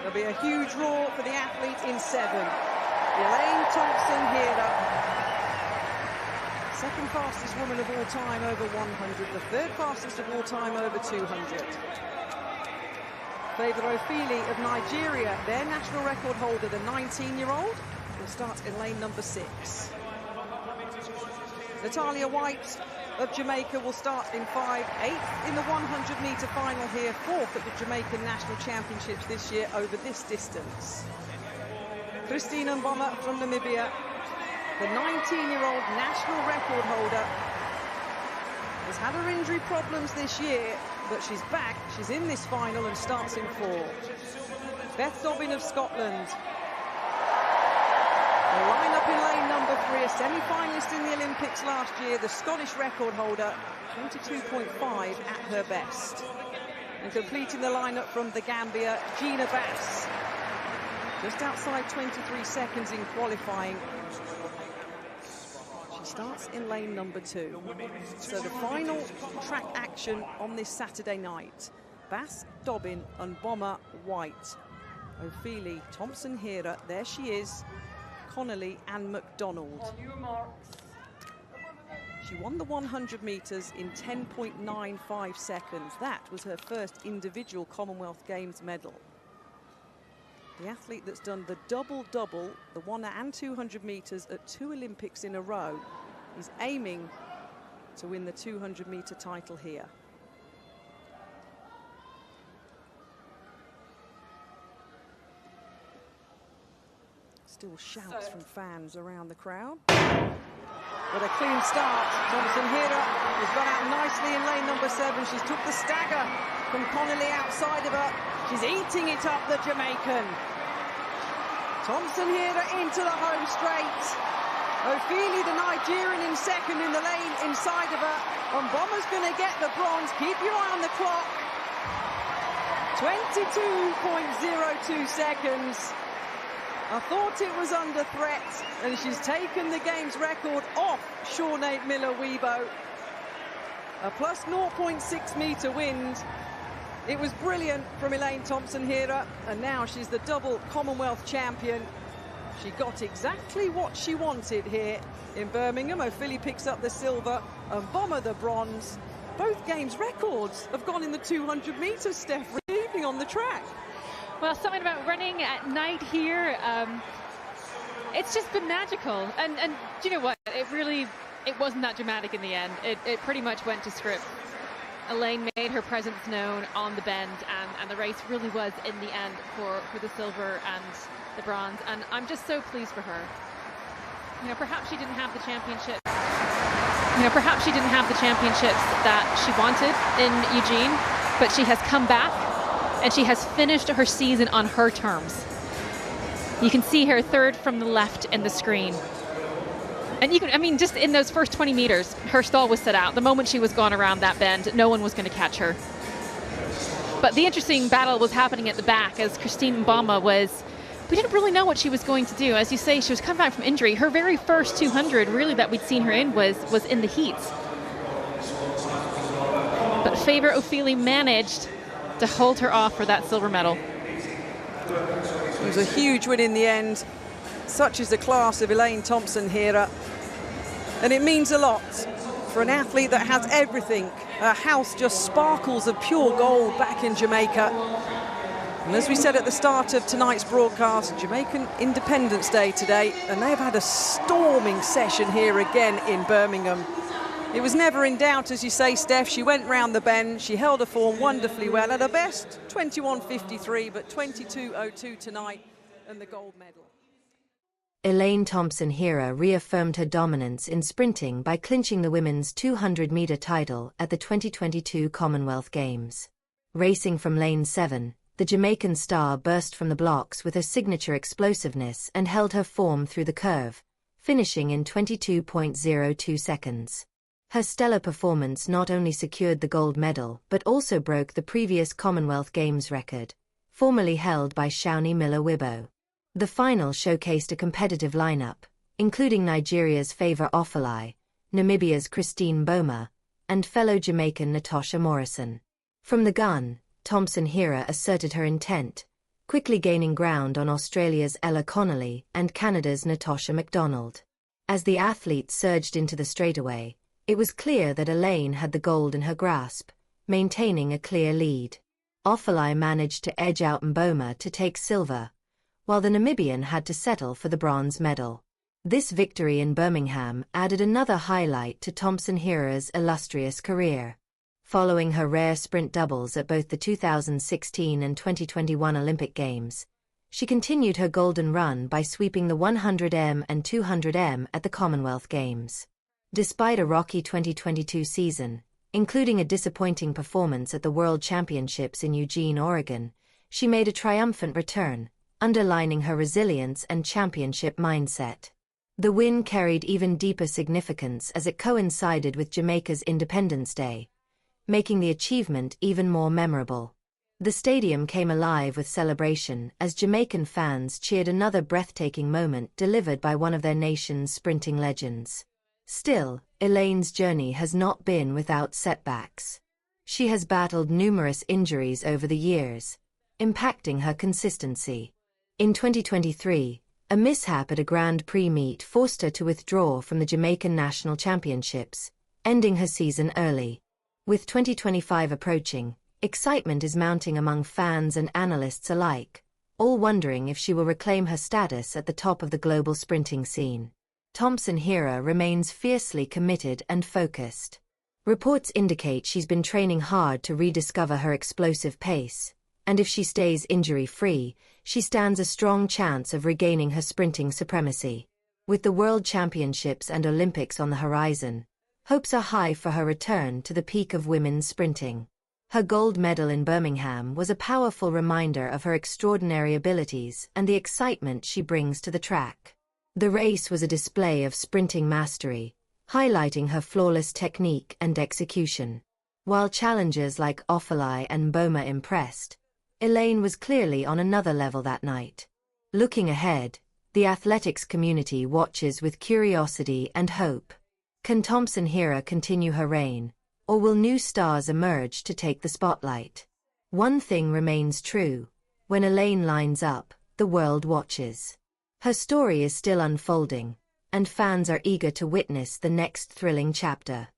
There'll be a huge roar for the athlete in 7. Elaine Thompson-Herah, second fastest woman of all time over 100, the third fastest of all time over 200. Favour Ofili of Nigeria, their national record holder, the 19-year-old, will start in lane number 6. Natalia White of Jamaica will start in 5, 8th in the 100-metre final here, 4th at the Jamaican National Championships this year over this distance. Christine Mboma from Namibia, the 19-year-old national record holder, has had her injury problems this year, but she's back, she's in this final and starts in 4. Beth Dobbin of Scotland. The line-up in lane number 3, a semi-finalist in the Olympics last year, the Scottish record holder, 22.5 at her best. And completing the line-up from the Gambia, Gina Bass, just outside 23 seconds in qualifying. She starts in lane number 2. So the final track action on this Saturday night. Bass, Dobbin, and Mboma, White. Ofili, Thompson-Herah, there she is, Connolly and McDonald. She won the 100 metres in 10.95 seconds. That was her first individual Commonwealth Games medal. The athlete that's done the double-double, the 100 and 200 metres at 2 Olympics in a row, is aiming to win the 200-metre title here. Still shouts from fans around the crowd. But a clean start. Thompson-Herah has run out nicely in lane number 7. She's took the stagger from Connolly outside of her. She's eating it up, the Jamaican. Thompson-Herah into the home straight. Ofili, the Nigerian, in second in the lane inside of her. And Mboma's going to get the bronze. Keep your eye on the clock. 22.02 seconds. I thought it was under threat, and she's taken the game's record off Shaunae Miller-Uibo. A plus 0.6 metre wind. It was brilliant from Elaine Thompson-Herah, and now she's the double Commonwealth champion. She got exactly what she wanted here in Birmingham. Ofili picks up the silver, and Mboma the bronze. Both games' records have gone in the 200 metres, Steph, evening on the track. Well, something about running at night here, it's just been magical. And do you know what? It wasn't that dramatic in the end. It pretty much went to script. Elaine made her presence known on the bend, and the race really was, in the end, for the silver and the bronze. And I'm just so pleased for her. You know, perhaps she didn't have the championship. Perhaps she didn't have the championships that she wanted in Eugene, but she has come back. And she has finished her season on her terms. You can see her third from the left in the screen. And you can, just in those first 20 meters, her stall was set out. The moment she was gone around that bend, no one was going to catch her. But the interesting battle was happening at the back as Christine Mboma we didn't really know what she was going to do. As you say, she was coming back from injury. Her very first 200, really, that we'd seen her in was in the heats. But Favour Ofili managed to hold her off for that silver medal. It was a huge win in the end. Such is the class of Elaine Thompson-Herah. And it means a lot for an athlete that has everything. Her house just sparkles of pure gold back in Jamaica. And as we said at the start of tonight's broadcast, Jamaican Independence Day today, and they've had a storming session here again in Birmingham. It was never in doubt, as you say, Steph. She went round the bend. She held her form wonderfully well. At her best, 21.53, but 22.02 tonight, and the gold medal. Elaine Thompson-Herah reaffirmed her dominance in sprinting by clinching the women's 200-metre title at the 2022 Commonwealth Games. Racing from lane 7, the Jamaican star burst from the blocks with her signature explosiveness and held her form through the curve, finishing in 22.02 seconds. Her stellar performance not only secured the gold medal but also broke the previous Commonwealth Games record, formerly held by Shaunae Miller-Uibo. The final showcased a competitive lineup, including Nigeria's Favour Ofili, Namibia's Christine Mboma, and fellow Jamaican Natasha Morrison. From the gun, Thompson-Herah asserted her intent, quickly gaining ground on Australia's Ella Connolly and Canada's Natasha MacDonald. As the athletes surged into the straightaway, it was clear that Elaine had the gold in her grasp, maintaining a clear lead. Offaly managed to edge out Mboma to take silver, while the Namibian had to settle for the bronze medal. This victory in Birmingham added another highlight to Thompson-Herah's illustrious career. Following her rare sprint doubles at both the 2016 and 2021 Olympic Games, she continued her golden run by sweeping the 100m and 200m at the Commonwealth Games. Despite a rocky 2022 season, including a disappointing performance at the World Championships in Eugene, Oregon, she made a triumphant return, underlining her resilience and championship mindset. The win carried even deeper significance as it coincided with Jamaica's Independence Day, making the achievement even more memorable. The stadium came alive with celebration as Jamaican fans cheered another breathtaking moment delivered by one of their nation's sprinting legends. Still, Elaine's journey has not been without setbacks. She has battled numerous injuries over the years, impacting her consistency. In 2023, a mishap at a Grand Prix meet forced her to withdraw from the Jamaican National Championships, ending her season early. With 2025 approaching, excitement is mounting among fans and analysts alike, all wondering if she will reclaim her status at the top of the global sprinting scene. Thompson-Herah remains fiercely committed and focused. Reports indicate she's been training hard to rediscover her explosive pace, and if she stays injury-free, she stands a strong chance of regaining her sprinting supremacy. With the World Championships and Olympics on the horizon, hopes are high for her return to the peak of women's sprinting. Her gold medal in Birmingham was a powerful reminder of her extraordinary abilities and the excitement she brings to the track. The race was a display of sprinting mastery, highlighting her flawless technique and execution. While challengers like Offaly and Mboma impressed, Elaine was clearly on another level that night. Looking ahead, the athletics community watches with curiosity and hope. Can Thompson-Herah continue her reign, or will new stars emerge to take the spotlight? One thing remains true: when Elaine lines up, the world watches. Her story is still unfolding, and fans are eager to witness the next thrilling chapter.